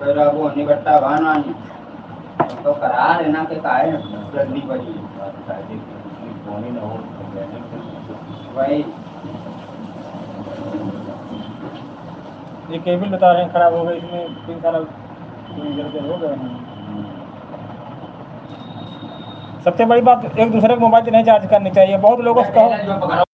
तेरा वो निकट्टा भाना नहीं तो करा लेना के काहे जल्दी बजी वही ये केबल बता रहे हैं खराब हो गई, इसमें 3 साल हो गए हैं। सबसे बड़ी बात, एक दूसरे को मोबाइल नहीं चार्ज करनी चाहिए। बहुत लोगों से कहो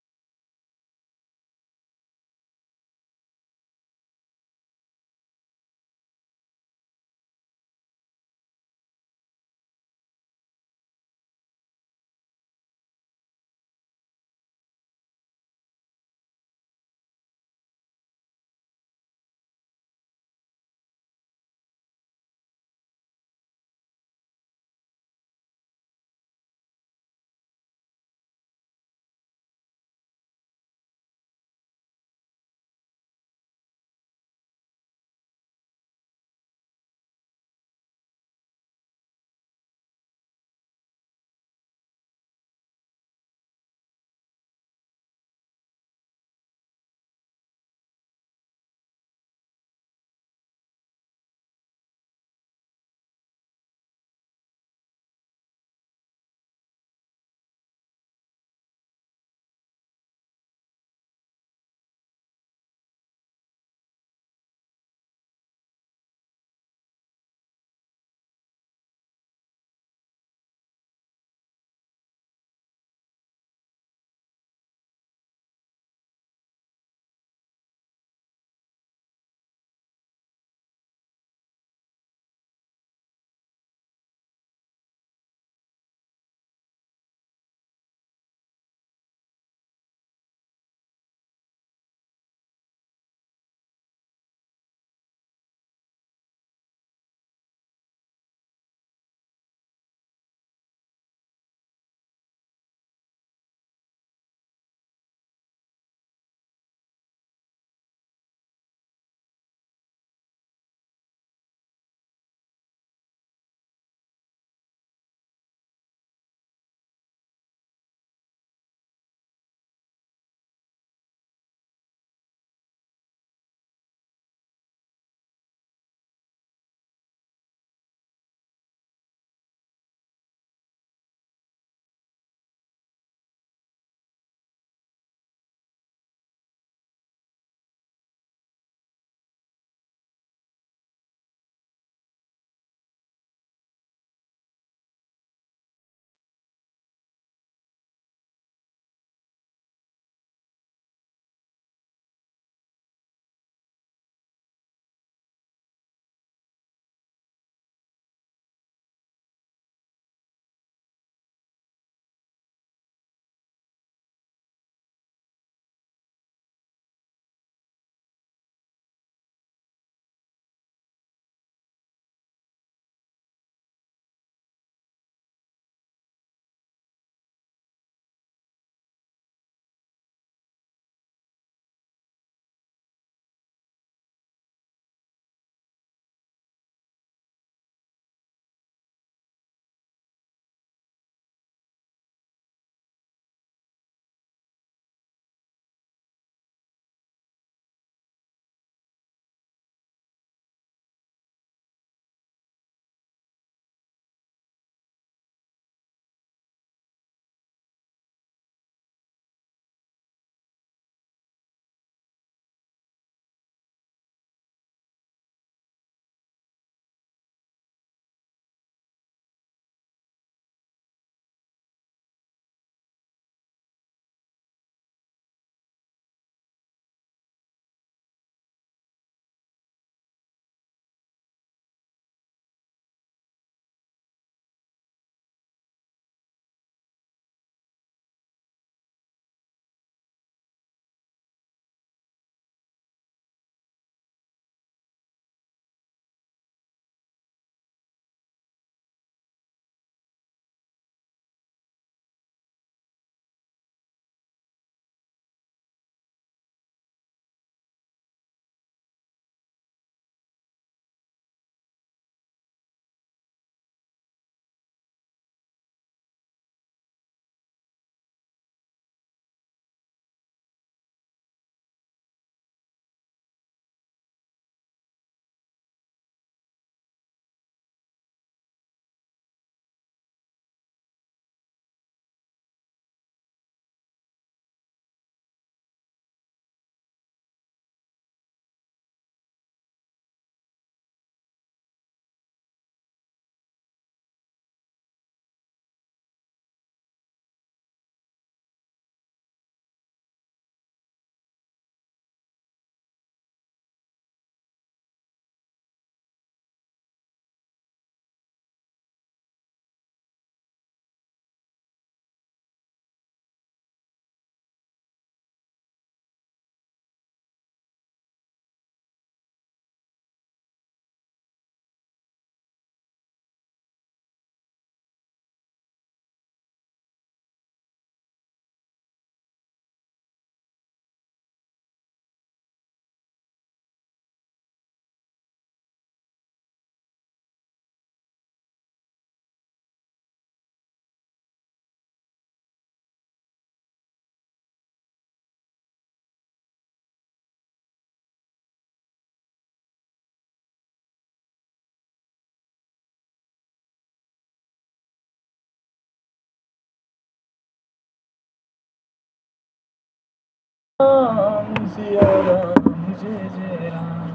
राम सिया राम जय जय राम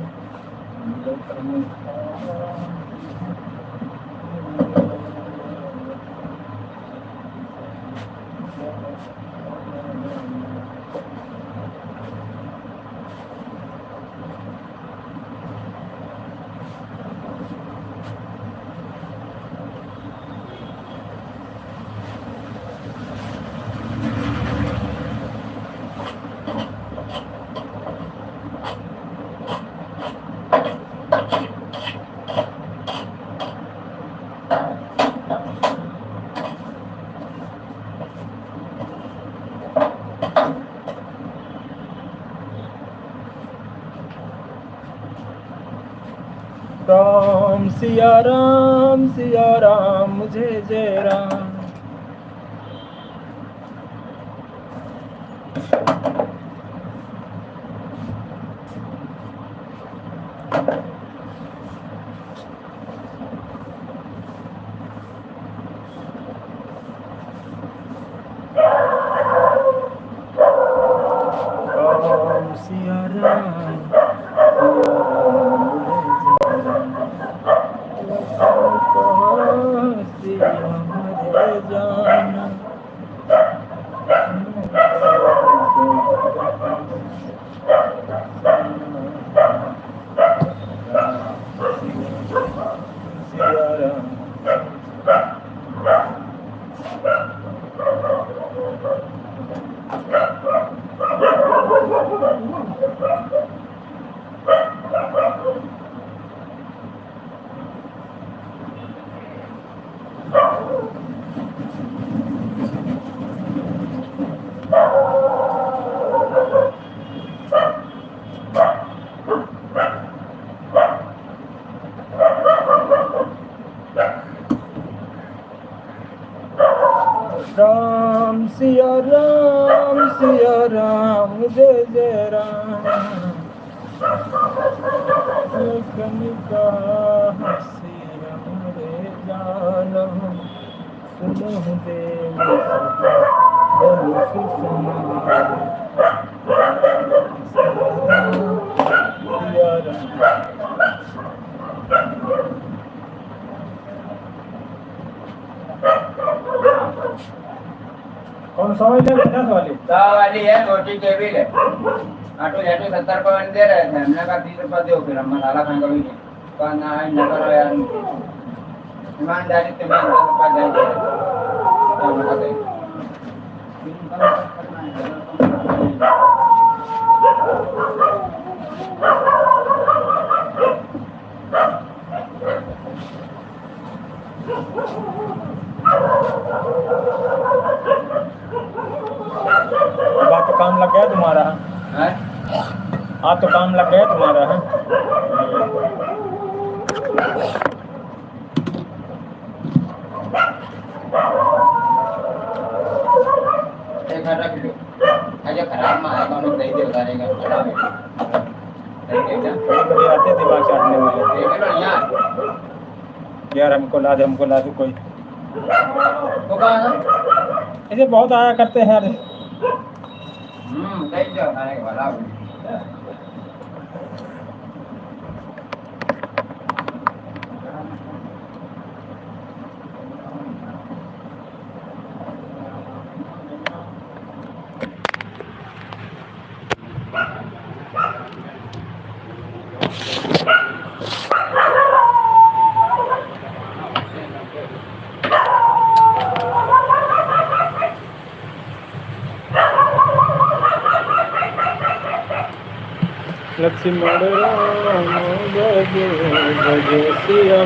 लक्ष्मण सिया राम जय जय राम राम सिया राम सिया हमारे जाना सिया राम सिया राम जय जय राम कनिका हसी हमारे जाना सुनो देव सिया राम कौन समझ ले 50 वाली 100 वाली है, रोटी टेबिल है। आटो जाटो 70 रुपये दे रहे थे, हमने कहा 30 रुपये दो, फिर हम मसाला खाएंगे भी नहीं। कहा ना न करो यार, ईमानदारी से मैं 10 रुपये देंगे क्या बता दें। बात तो काम लग गया तुम्हारा हैं? आज तो काम लग गया तुम्हारा है एक आधा किलो अजय खराब में आएगा, उन्हें दही दे बता देगा खराब है। दही दे क्या? बड़े आते दिमाग चाटने वाले देख लो यार, यार हमको ला दे कोई तो कहा ना ऐसे बहुत आया करते हैं यार दही दे खाने के वाला लक्ष्मण राम जय जय सिया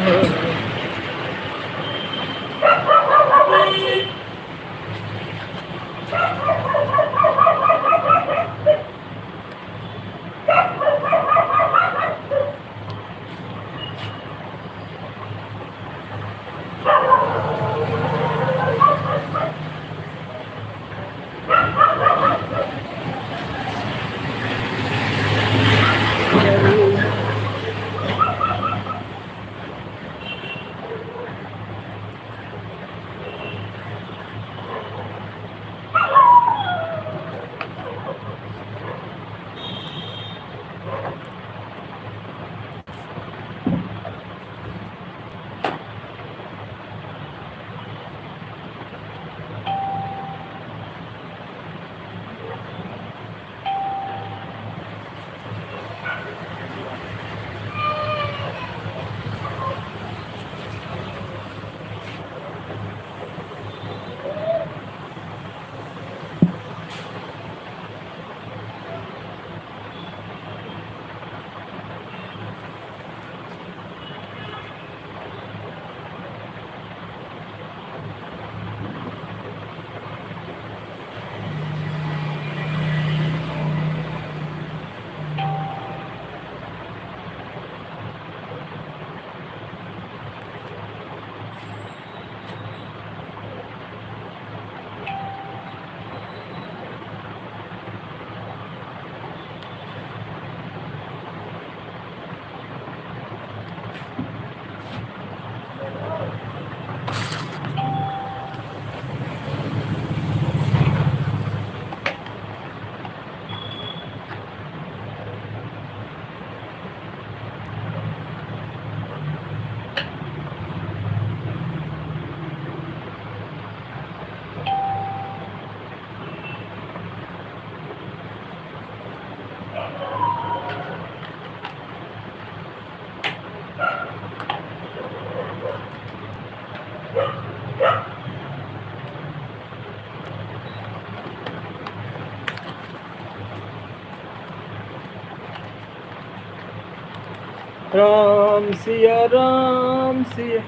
राम सिया राम सिया।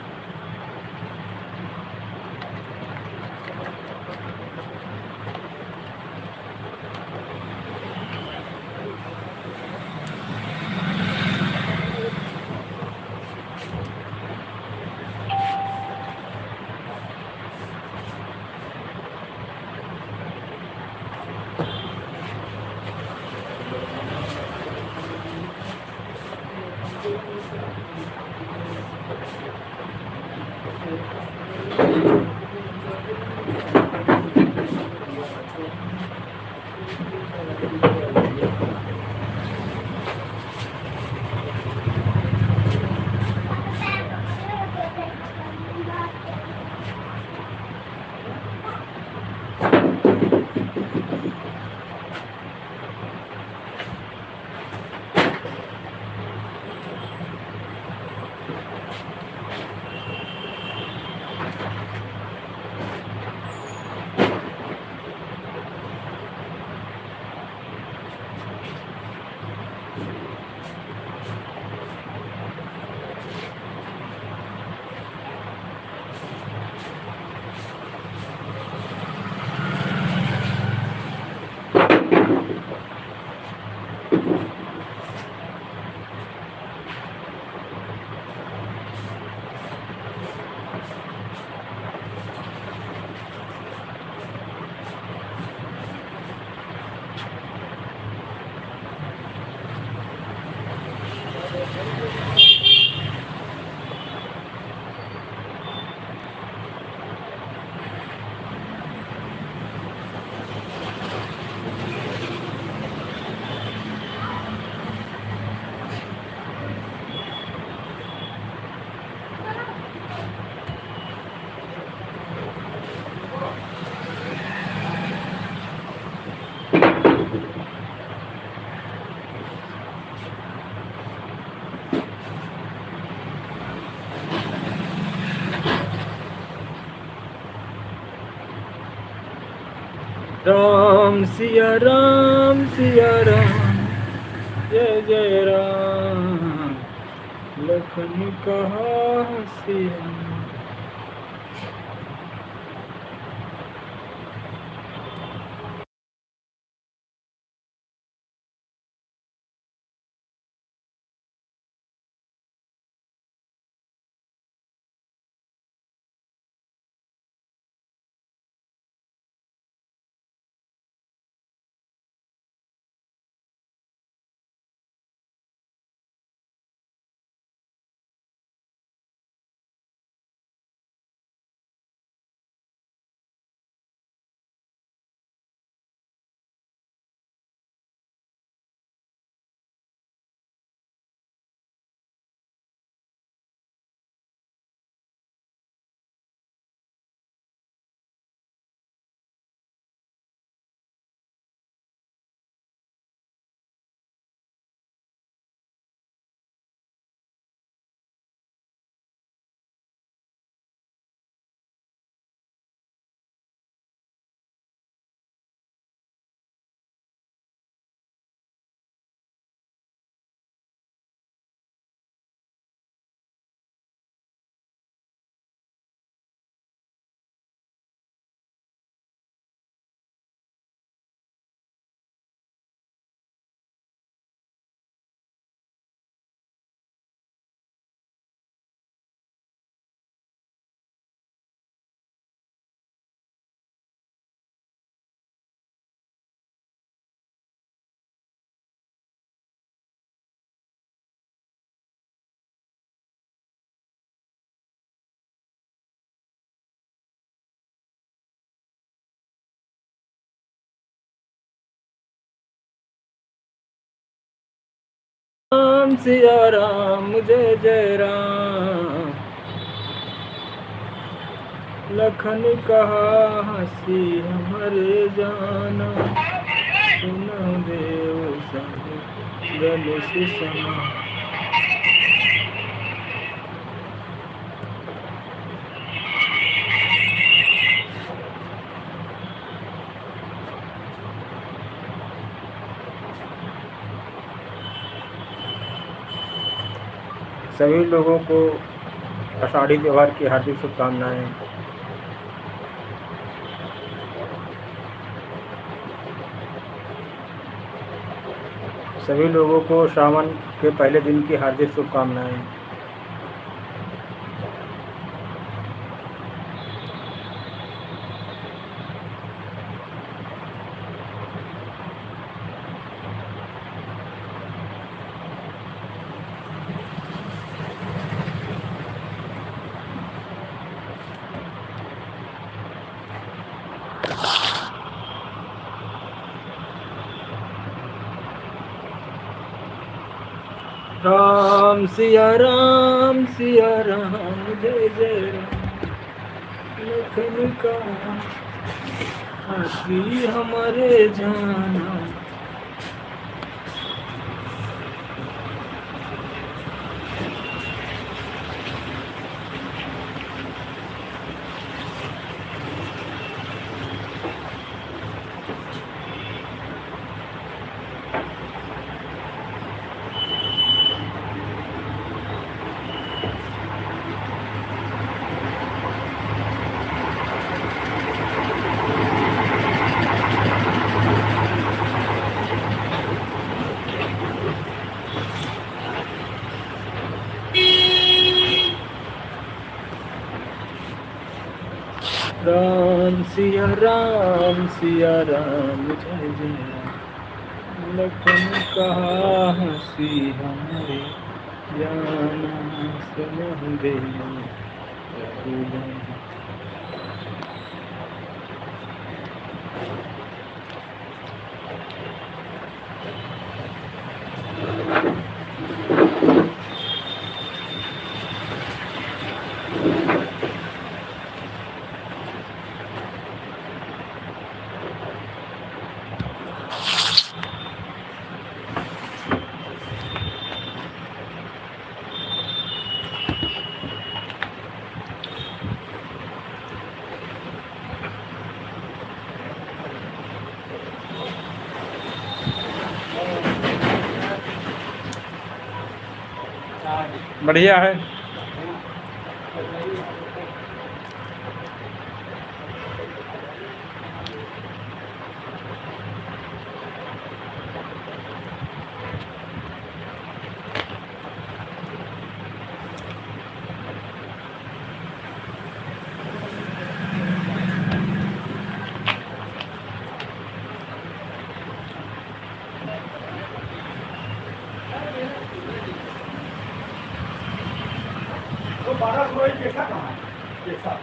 राम सिया राम सिया राम, जय जय राम, लखन कहा सिया। राम सिया राम, जय जय राम, लखन कहा हसी हमारे जाना, सुनो देव सब गल से समा। सभी लोगों को आषाढ़ी त्यौहार की हार्दिक शुभकामनाएं। सभी लोगों को श्रावण के पहले दिन की हार्दिक शुभकामनाएं। राम सिया राम जय जय राम। लखन का हंसी हमारे जाना। राम सिया राम जय जय राम। लखन कहा हंसी हमारे जाना समझ दे। बढ़िया है। तो 12 रोज कैसा कहाँ कैसा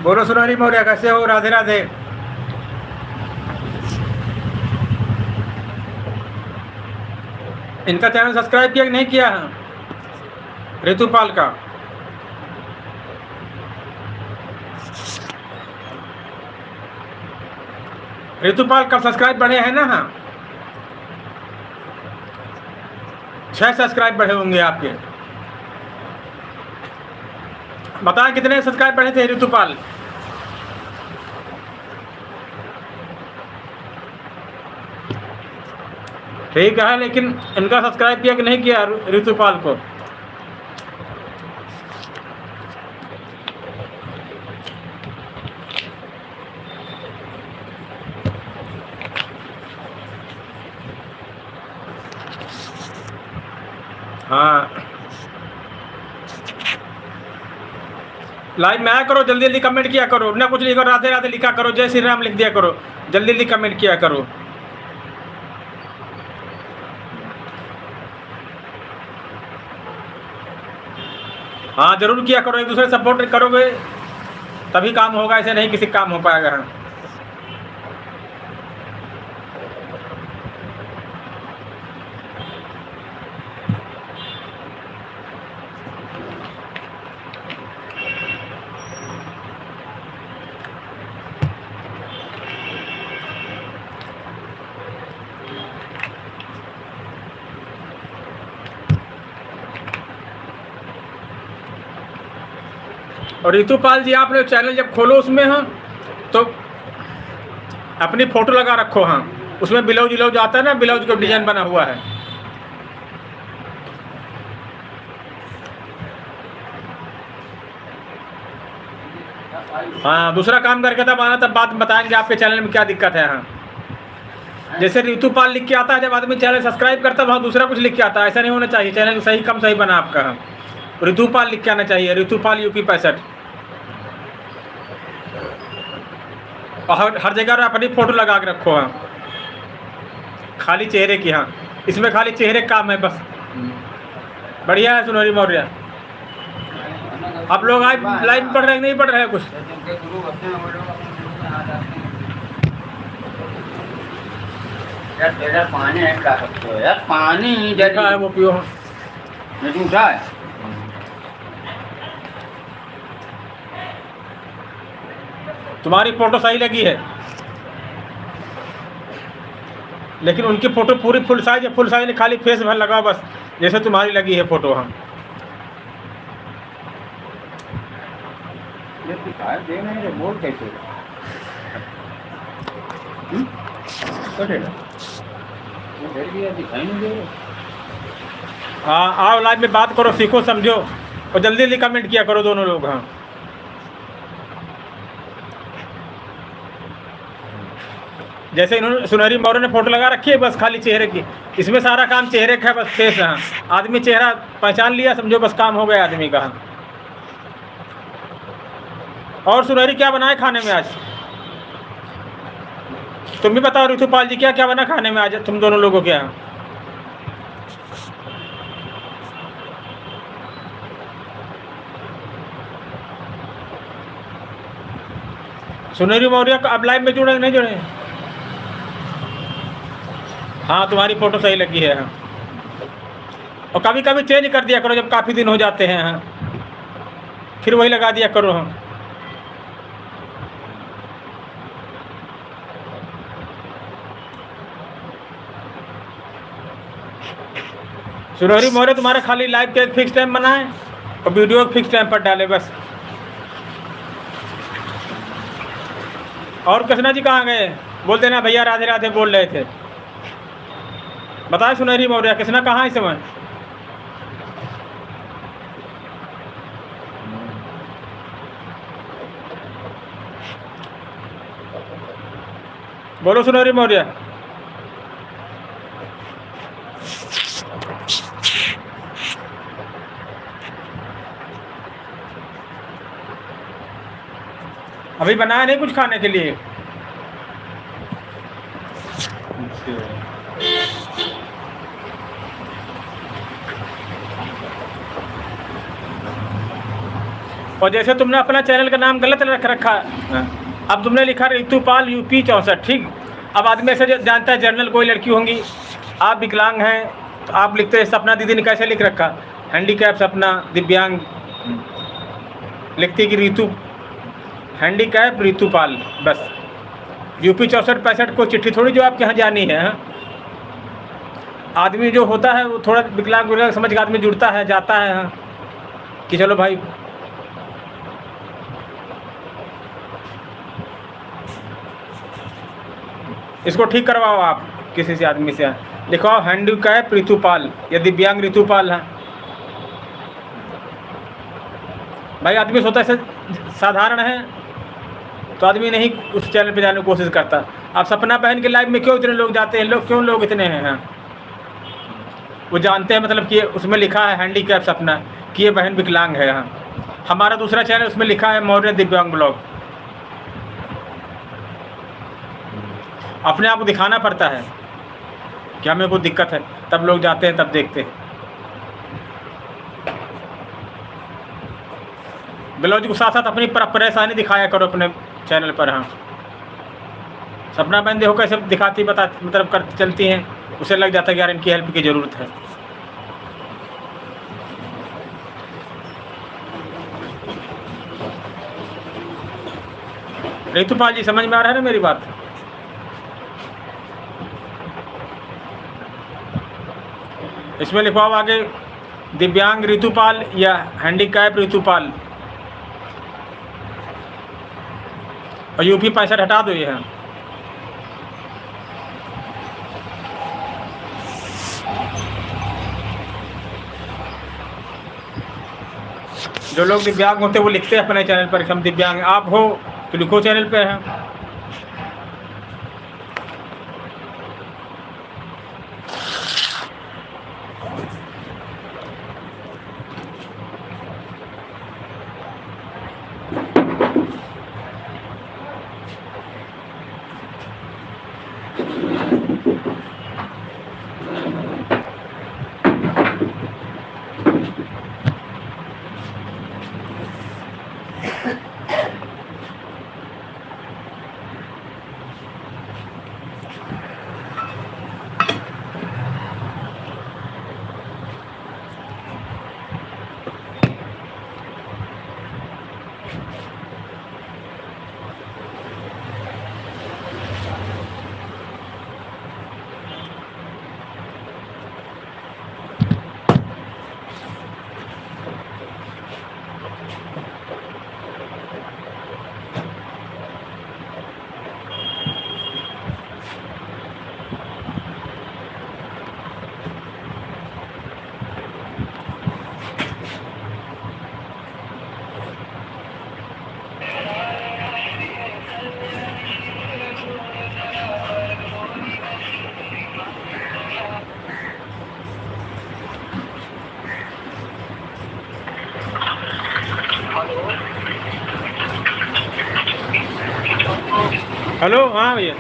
बोलो सुनहरी मौर्य, कैसे हो? राधे राधे। इनका चैनल सब्सक्राइब किया कि नहीं किया है? ऋतुपाल का सब्सक्राइब बढ़े हैं ना? हाँ, 6 सब्सक्राइब बढ़े होंगे आपके। बताएं कितने सब्सक्राइब बढ़े थे ऋतुपाल? ठीक है, लेकिन इनका सब्सक्राइब किया कि नहीं किया ऋतुपाल को? हाँ, लाइव में आया करो, जल्दी जल्दी कमेंट किया करो ना, कुछ लिखो राधे राधे लिखा करो, जय श्री राम लिख दिया करो, जल्दी जल्दी कमेंट किया करो। हाँ जरूर किया करो, एक दूसरे सपोर्ट करोगे तभी काम होगा, ऐसे नहीं किसी काम हो पाएगा। और ऋतुपाल जी, आपने चैनल जब खोलो उसमें हाँ तो अपनी फ़ोटो लगा रखो। हाँ, उसमें ब्लाउज व्लाउज आता है ना, ब्लाउज का डिज़ाइन बना हुआ है। हाँ, दूसरा काम करके तब आना, तब बात बताएंगे आपके चैनल में क्या दिक्कत है। हाँ, जैसे ऋतुपाल लिख के आता है, जब आदमी चैनल सब्सक्राइब करता है वहाँ दूसरा कुछ लिख के आता है, ऐसा नहीं होना चाहिए। चैनल सही कम सही बना आपका। हाँ, ऋतुपाल लिख के आना चाहिए, ऋतुपाल यूपी 65। और हर जगह अपनी फ़ोटो लगा के रखो। हाँ, खाली चेहरे की। हाँ, इसमें खाली चेहरे का काम है बस। बढ़िया है सुनहरी मौर्य। आप लोग आज लाइव पढ़ रहे हैं नहीं पढ़ रहे हैं कुछ? यार पानी है, क्या सकते हो यार, पानी देखा है वो पियो। नहीं उठा है। तुम्हारी फ़ोटो सही लगी है, लेकिन उनकी फ़ोटो पूरी फुल साइज है। फुल साइज ने खाली फेस भर लगाओ बस, जैसे तुम्हारी लगी है फ़ोटो। हम दे नहीं रहे, बोल कैसे? दिखाई नहीं दे रहे। हाँ, आओ लाइव में बात करो, सीखो समझो, और जल्दी जल्दी कमेंट किया करो दोनों लोग। हाँ, जैसे इन्होंने सुनहरी मौर्य ने फ़ोटो लगा रखी है बस खाली चेहरे की, इसमें सारा काम चेहरे का है बस, फेस है। हाँ, आदमी चेहरा पहचान लिया, समझो बस काम हो गया आदमी का। और सुनहरी क्या बनाए खाने में आज? तुम भी बताओ ऋतुपाल जी, क्या क्या बना खाने में आज तुम दोनों लोगों के यहाँ? सुनहरी मौर्य अब लाइव में जुड़े नहीं जुड़े? हाँ, तुम्हारी फ़ोटो सही लगी है। हाँ, और कभी कभी चेंज कर दिया करो जब काफ़ी दिन हो जाते हैं। हाँ, फिर वही लगा दिया करो। हाँ, सुनहरी मौर्य तुम्हारा खाली लाइव के एक फिक्स टाइम बनाए और वीडियो फिक्स टाइम पर डाले बस। और कृष्णा जी कहाँ गए? बोल देना भैया राधे राधे बोल रहे थे। बताए सुनहरी मौर्य, कृष्णा कहाँ इस समय? बोलो सुनहरी मौर्य। अभी बनाया नहीं कुछ खाने के लिए? और जैसे तुमने अपना चैनल का नाम गलत रख रखा, अब तुमने लिखा ऋतुपाल यूपी 64, ठीक। अब आदमी ऐसे जानता है जनरल कोई लड़की होंगी, आप विकलांग हैं तो आप लिखते हैं सपना दीदी ने कैसे लिख रखा, हैंडीकैप सपना दिव्यांग, लिखती कि ऋतु हैंडीकैप ऋतुपाल, बस। यूपी 64-65 को चिट्ठी थोड़ी जो आपके यहाँ जानी है। हाँ, आदमी जो होता है वो थोड़ा विकलांग विकलांग समझ के आदमी जुड़ता है, जाता है। हाँ, कि चलो भाई इसको ठीक करवाओ आप किसी से आदमी से, लिखवाओ हैंडीकैप ऋतुपाल या दिव्यांग ऋतुपाल है। भाई आदमी सोचता है साधारण है तो आदमी नहीं उस चैनल पे जाने की कोशिश करता। आप सपना बहन के लाइव में क्यों इतने लोग जाते हैं, लोग इतने हैं? हाँ, वो जानते हैं मतलब कि उसमें लिखा है हैंडीकैप सपना कि ये बहन विकलांग है। हाँ, हमारा दूसरा चैनल उसमें लिखा है मौर्य दिव्यांग ब्लॉग। अपने आप को दिखाना पड़ता है कि हमें कोई दिक्कत है, तब लोग जाते हैं, तब देखते हैं। ब्लाउज के साथ साथ अपनी परेशानी दिखाया करो अपने चैनल पर। हाँ, सपना बहन देखो कैसे दिखाती बता मतलब कर चलती हैं, उसे लग जाता है कि यार इनकी हेल्प की ज़रूरत है। ऋतुपाल जी समझ में आ रहा है ना मेरी बात? इसमें लिखवाओ आगे दिव्यांग ऋतुपाल या हैंडीकैप ऋतुपाल, और यूपी 65 हटा दो ये। है जो लोग दिव्यांग होते हैं वो लिखते हैं अपने चैनल पर हम दिव्यांग, आप हो तो लिखो चैनल पे है। हेलो, हाँ भैया,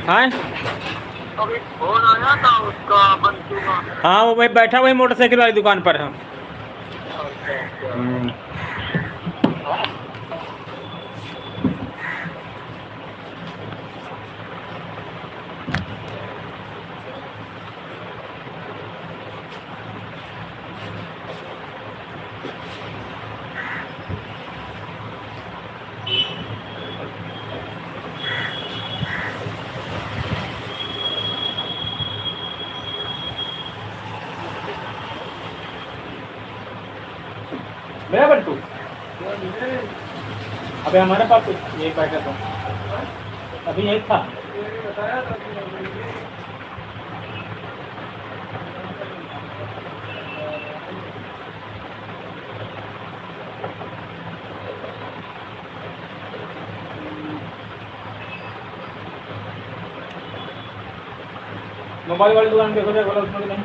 हाँ अभी फोन आया था उसका बंटू का। हाँ, वो भाई बैठा वही मोटरसाइकिल वाली दुकान पर। हाँ, मेरा बंटू अबे हमारे पास तो यही बैठा था, अभी यही था। मोबाइल वाली दुकान देखो जाए बोला उसमें कि नहीं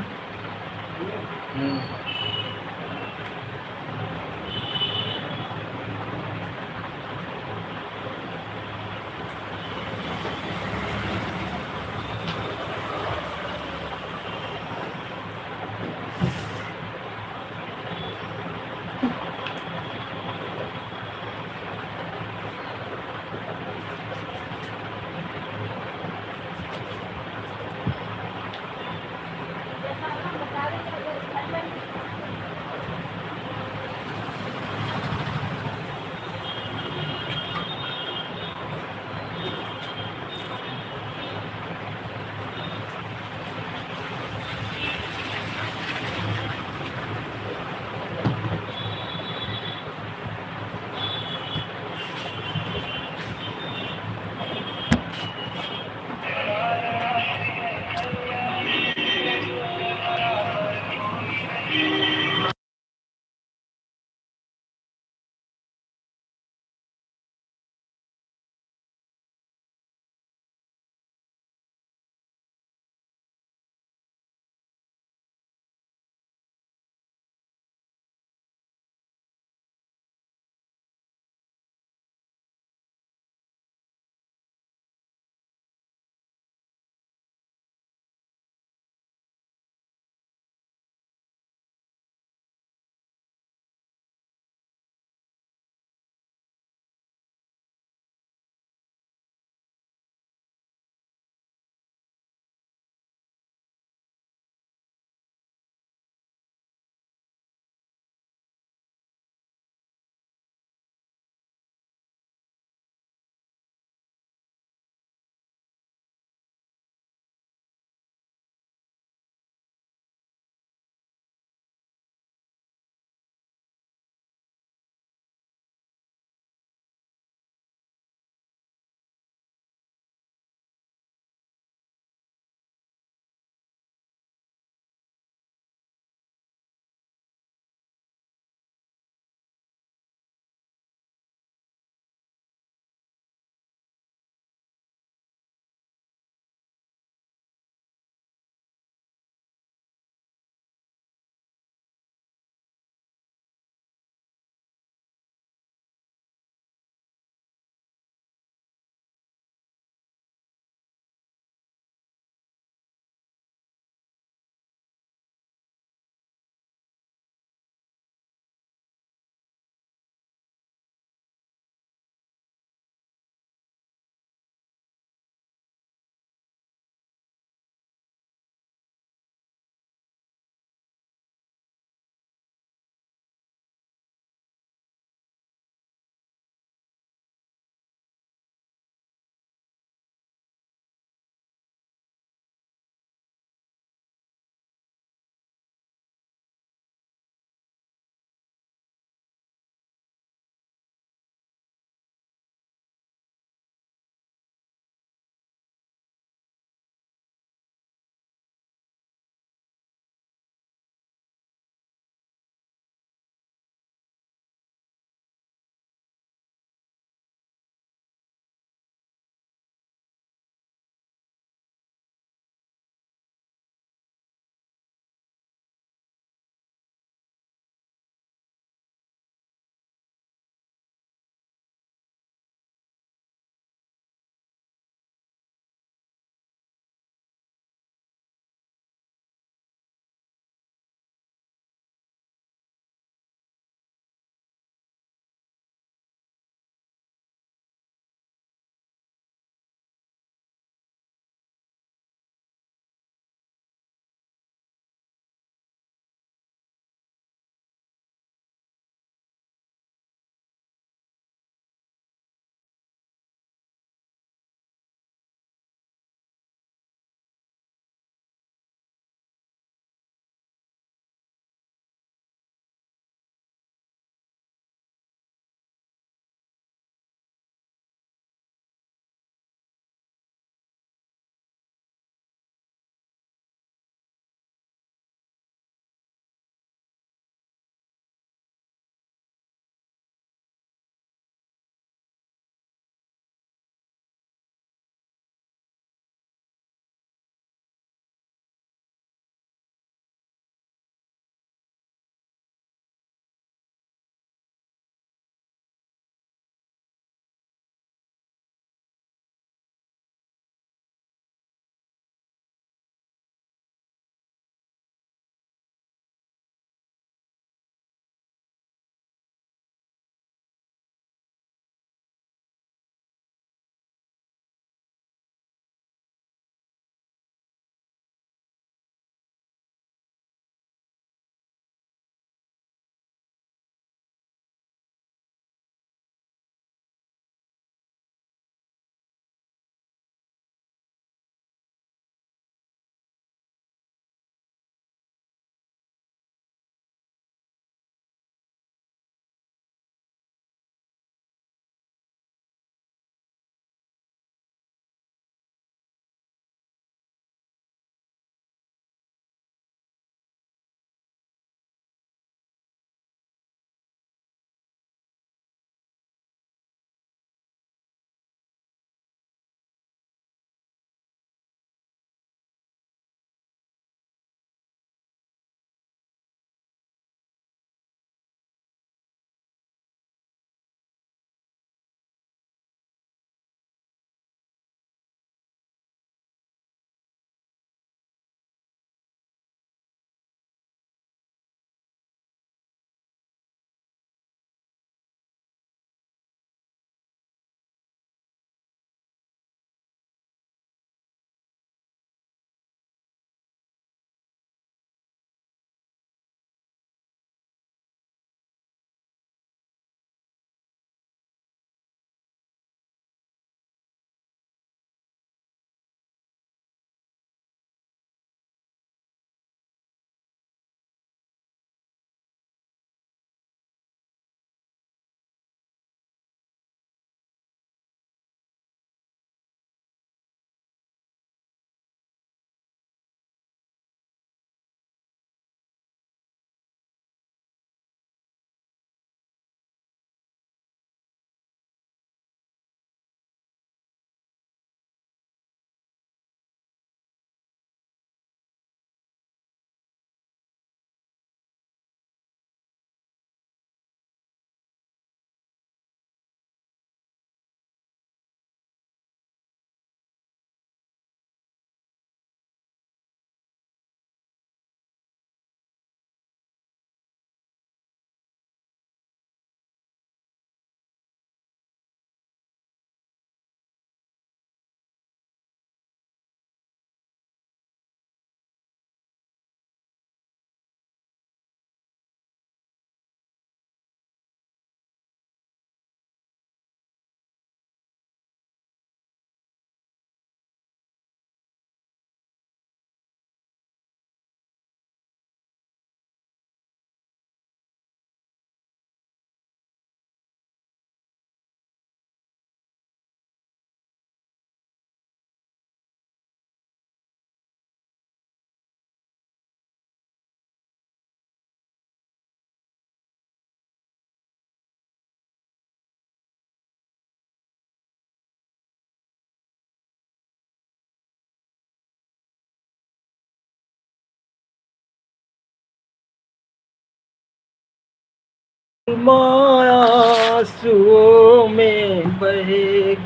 आंसुओं में बह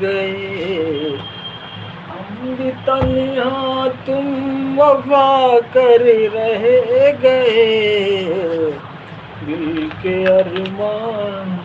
गए, हम भी तन्हा तुम वफा कर रह गए, दिल के अरमान।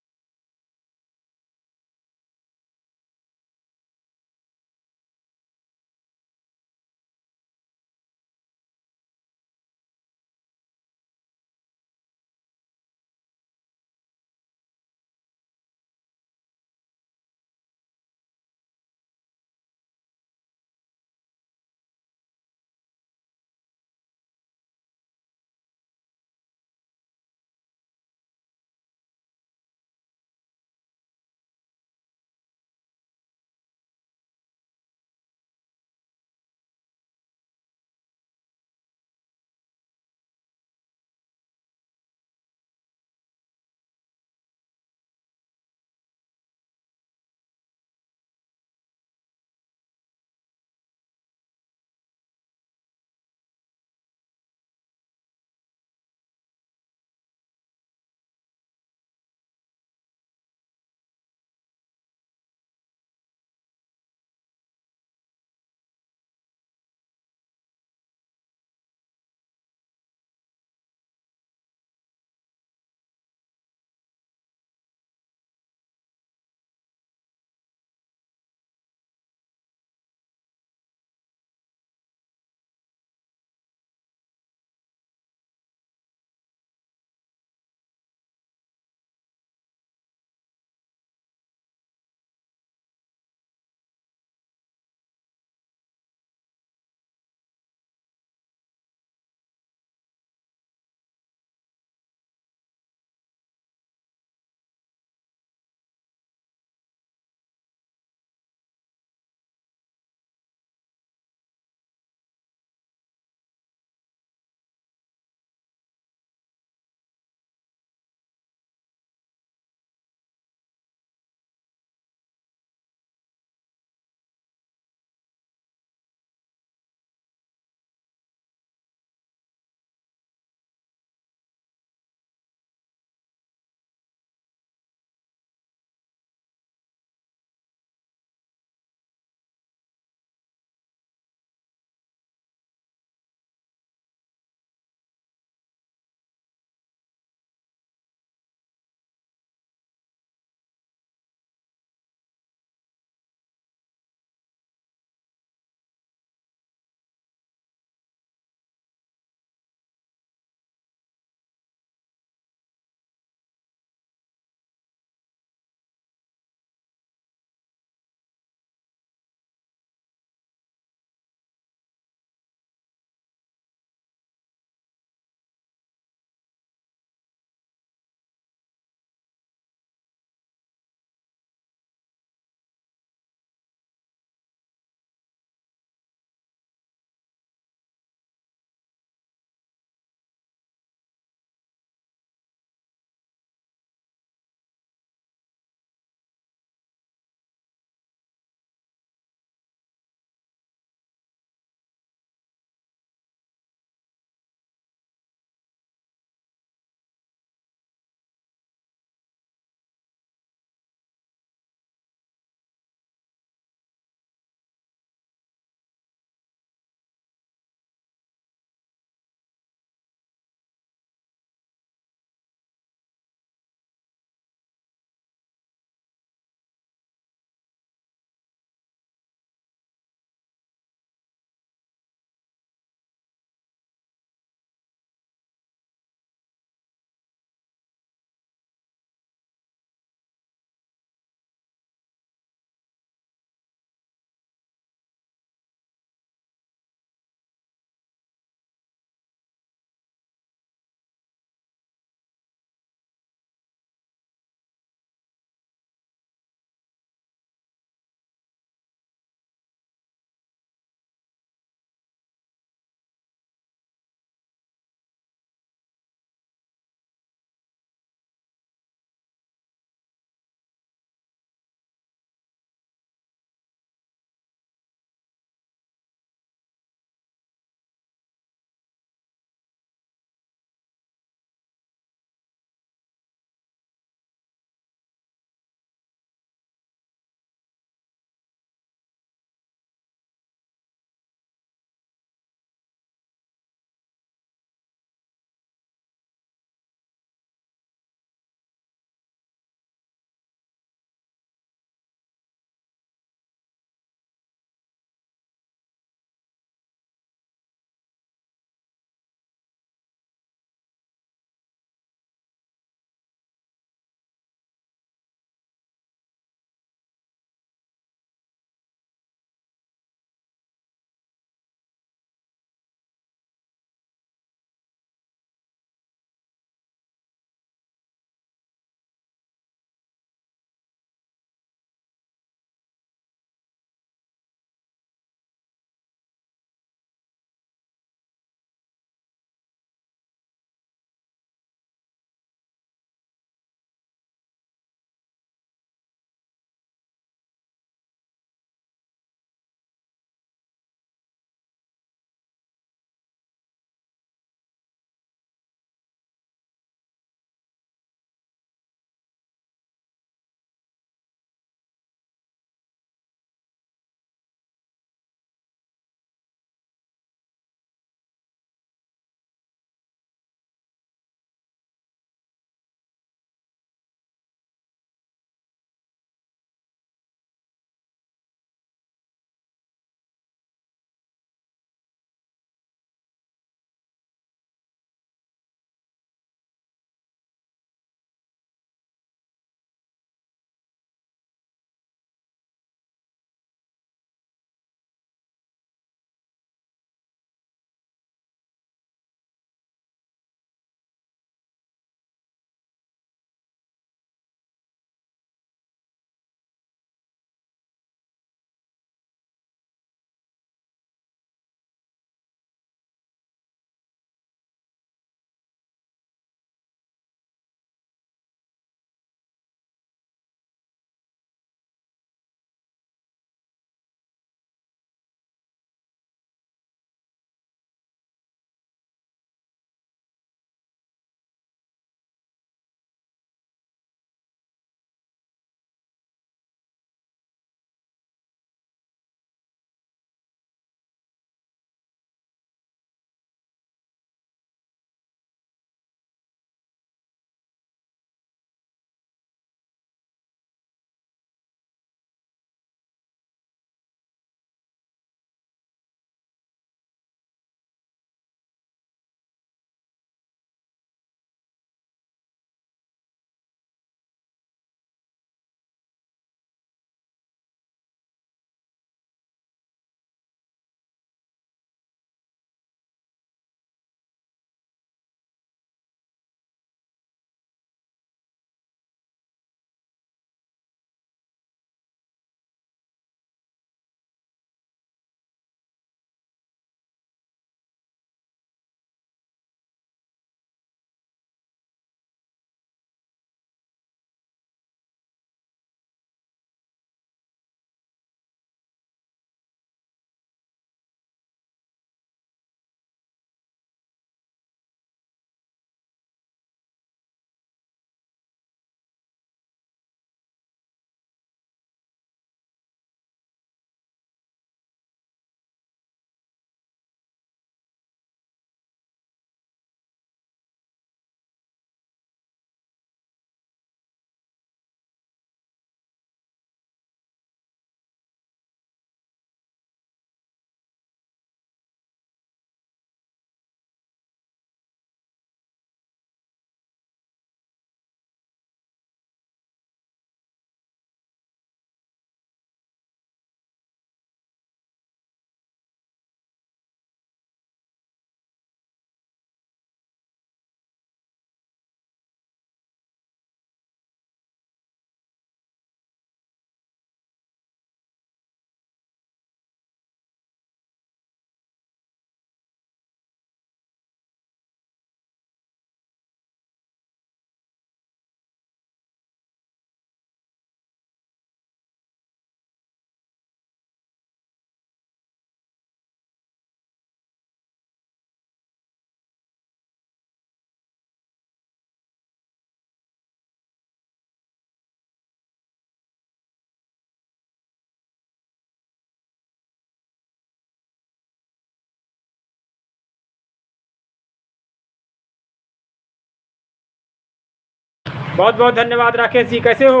बहुत बहुत धन्यवाद राकेश जी, कैसे हो?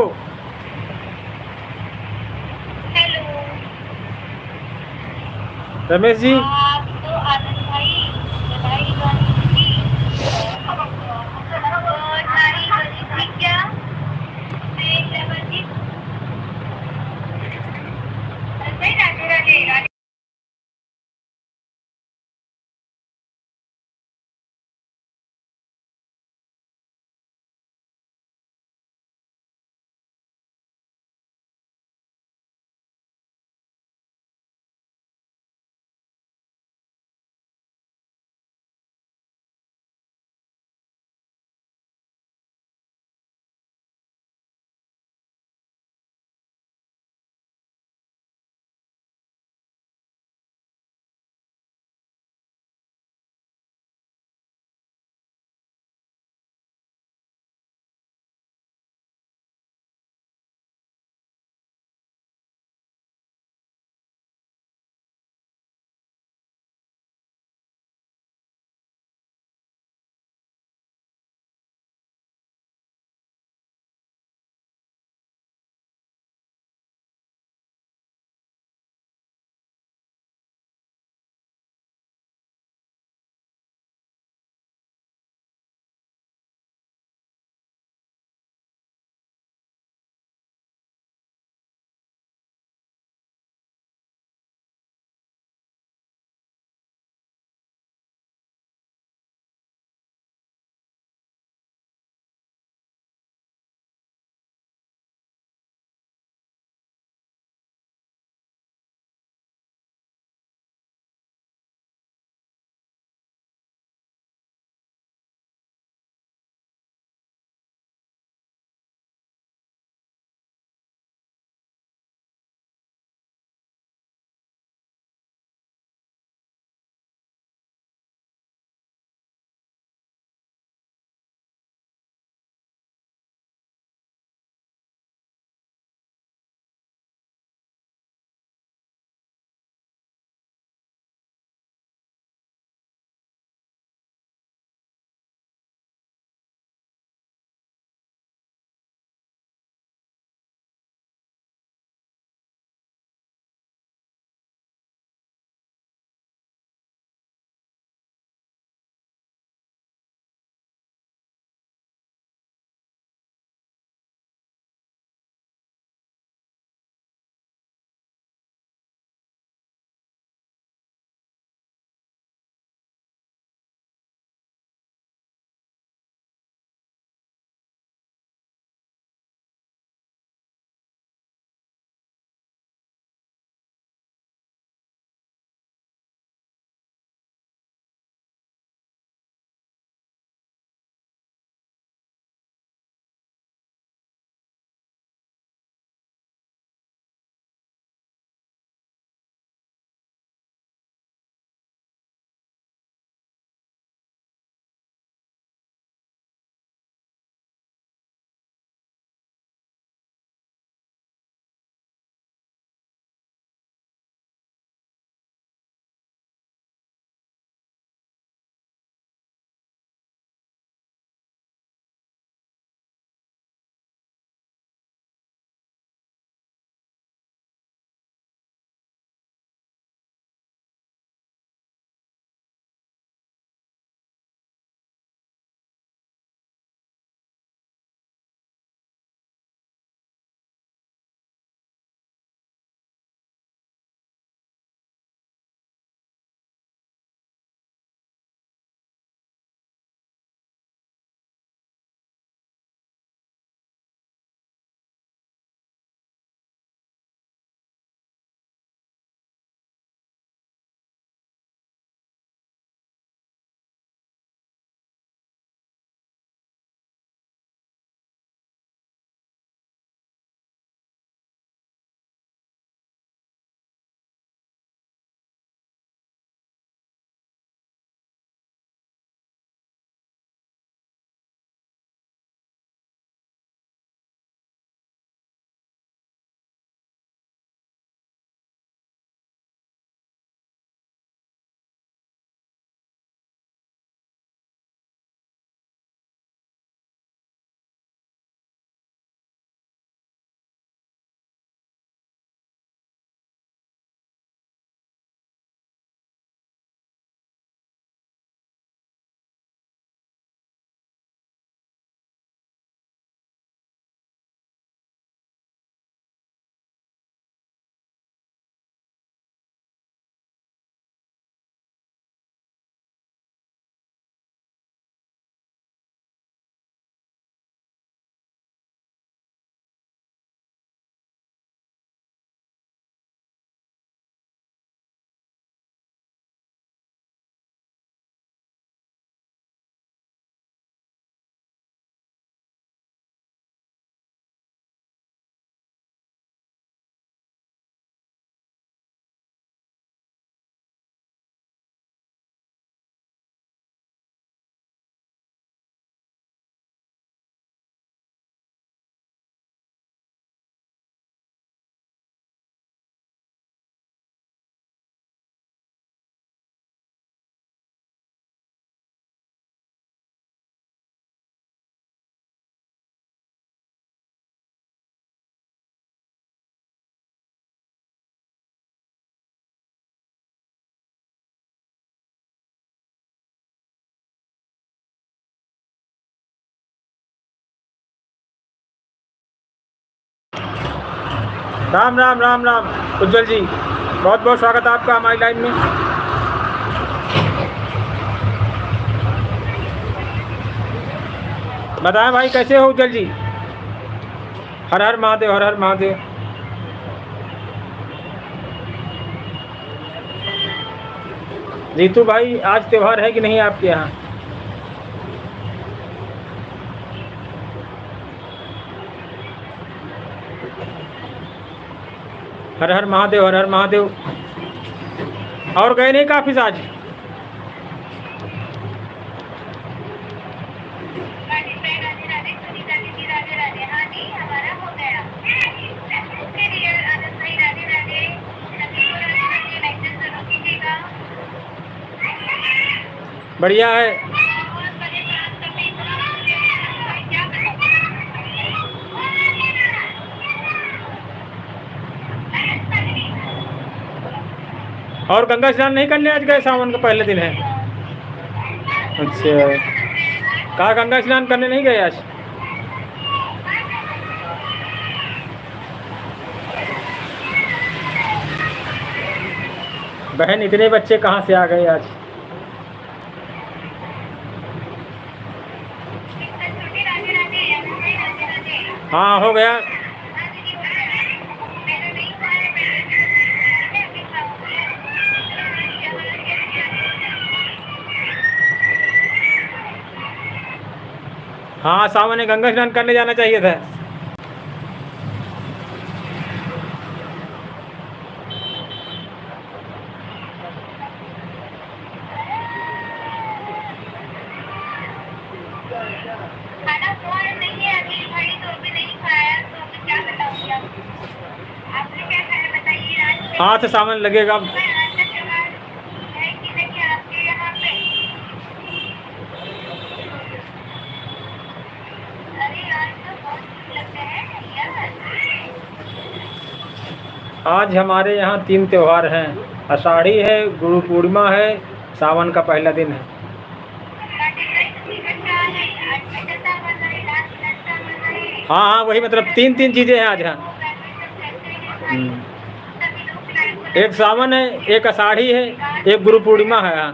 हेलो। रमेश जी आपको आनंद भाई बधाई गाने की सारी बनी थी क्या? राधे राधे। राम राम राम राम उज्जवल जी, बहुत बहुत स्वागत है आपका हमारी लाइन में। बताएं भाई कैसे हो उज्जवल जी? हर हर महादेव, हर हर महादेव। जीतू भाई आज त्योहार है कि नहीं आपके यहाँ? हर हर महादेव, हर हर महादेव। और गए नहीं काफिस आज? बढ़िया है। और गंगा स्नान नहीं करने आज गए? सावन का पहले दिन है। अच्छा, कहा गंगा स्नान करने नहीं गए आज? बहन इतने बच्चे कहाँ से आ गए आज? हाँ हो गया। हाँ सावन में गंगा स्नान करने जाना चाहिए था। खाना हुआ नहीं है अभी भाई, तो अभी नहीं खाया, तो अभी क्या बताऊंगी आपने क्या खाया बताइए आज? हाँ तो सावन लगेगा। आज का त्योहार है कि नहीं आपके यहाँ पे? अरे आज तो बहुत कुछ लगता है यार। आज हमारे यहाँ 3 त्योहार हैं। आषाढ़ी है, गुरु पूर्णिमा है, सावन का पहला दिन है। हाँ हाँ वही मतलब 3 चीज़ें हैं आज यहाँ। एक सावन है, एक आषाढ़ी है, एक गुरु पूर्णिमा है। हाँ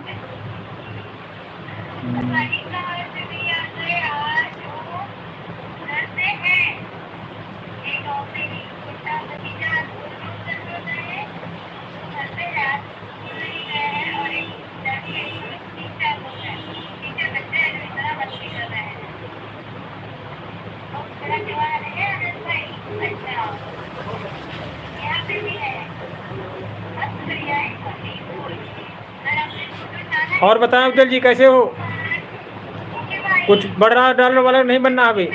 और बताएं उज्जवल जी कैसे हो? कुछ बड़ा डॉलर वाला नहीं बनना अभी?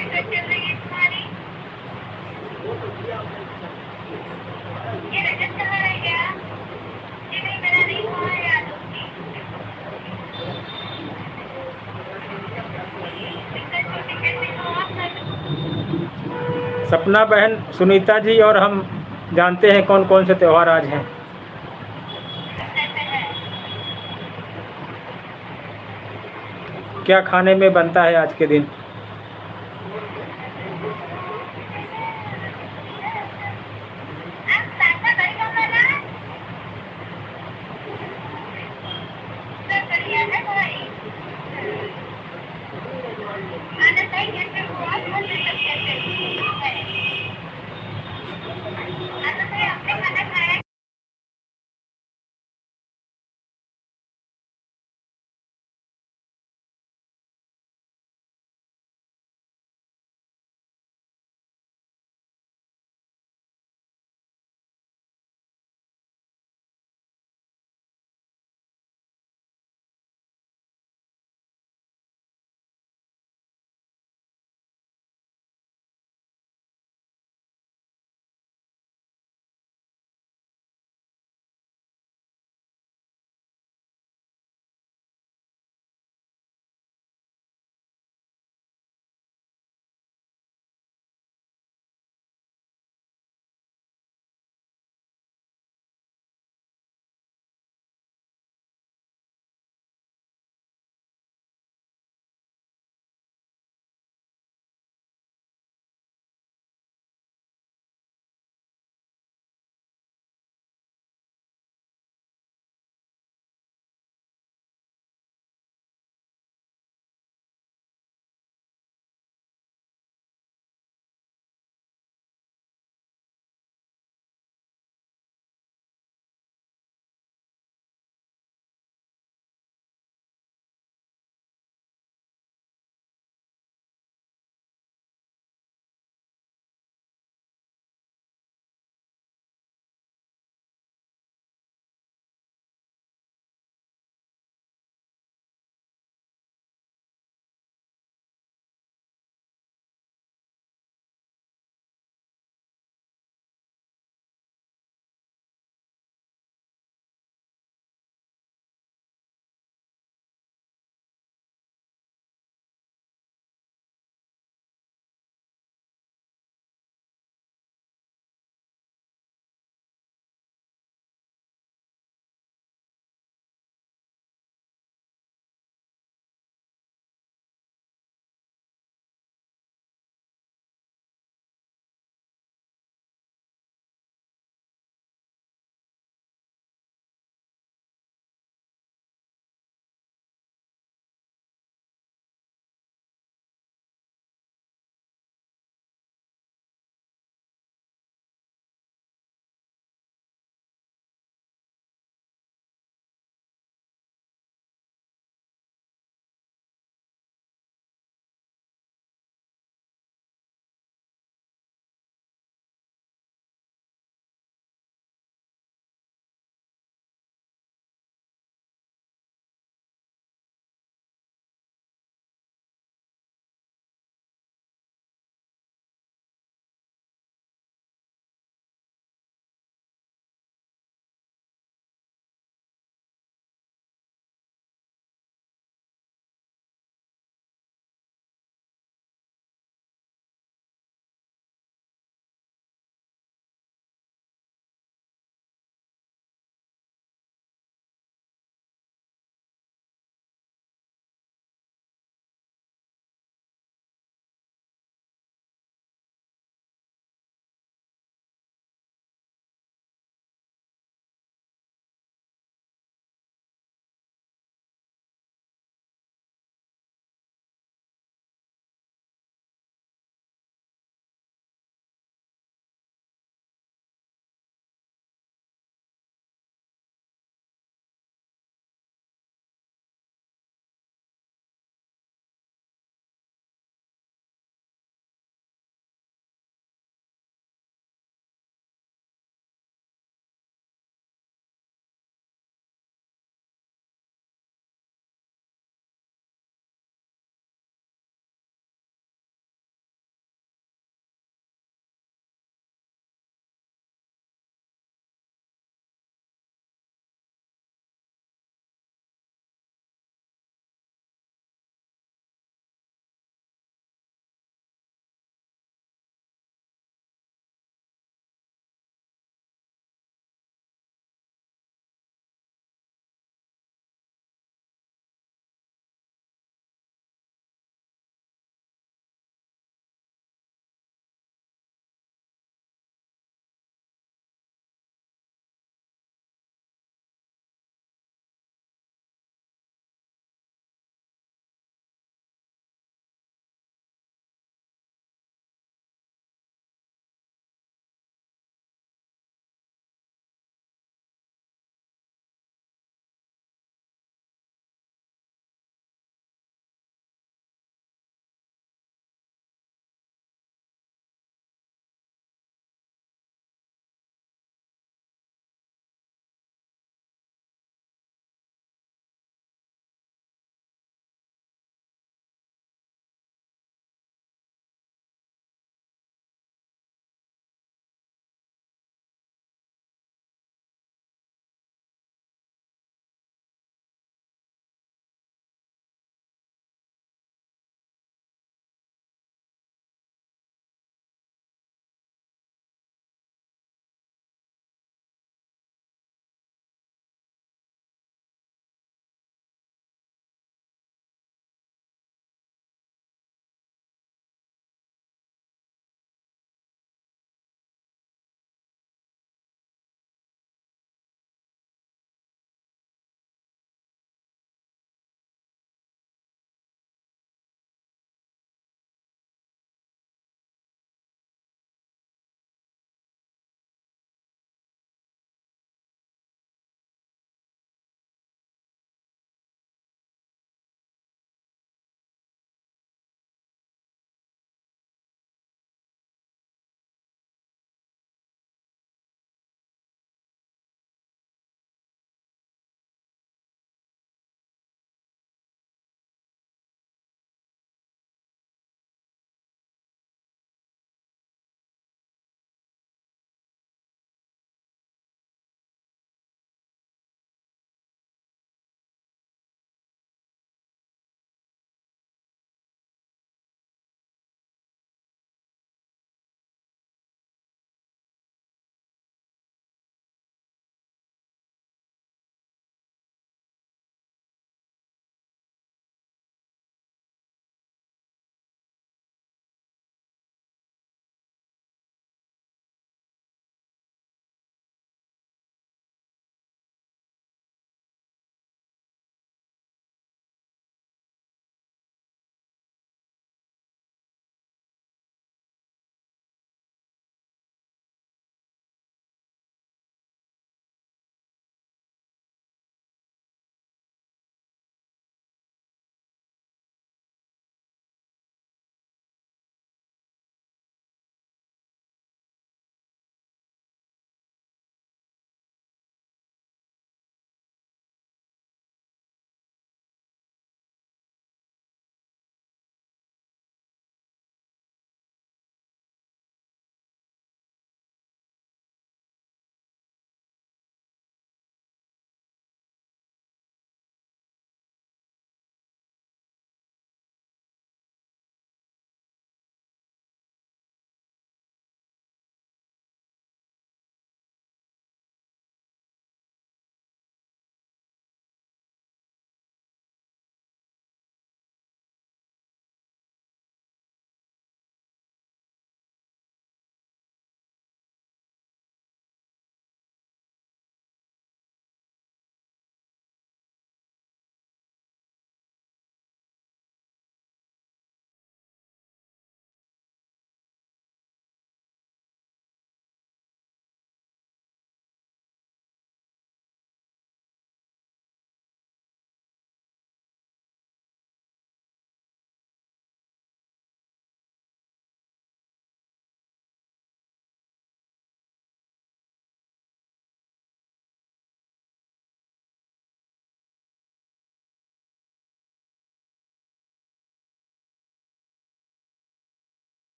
सपना बहन, सुनीता जी और हम जानते हैं कौन कौन से त्यौहार आज हैं। क्या खाने में बनता है आज के दिन?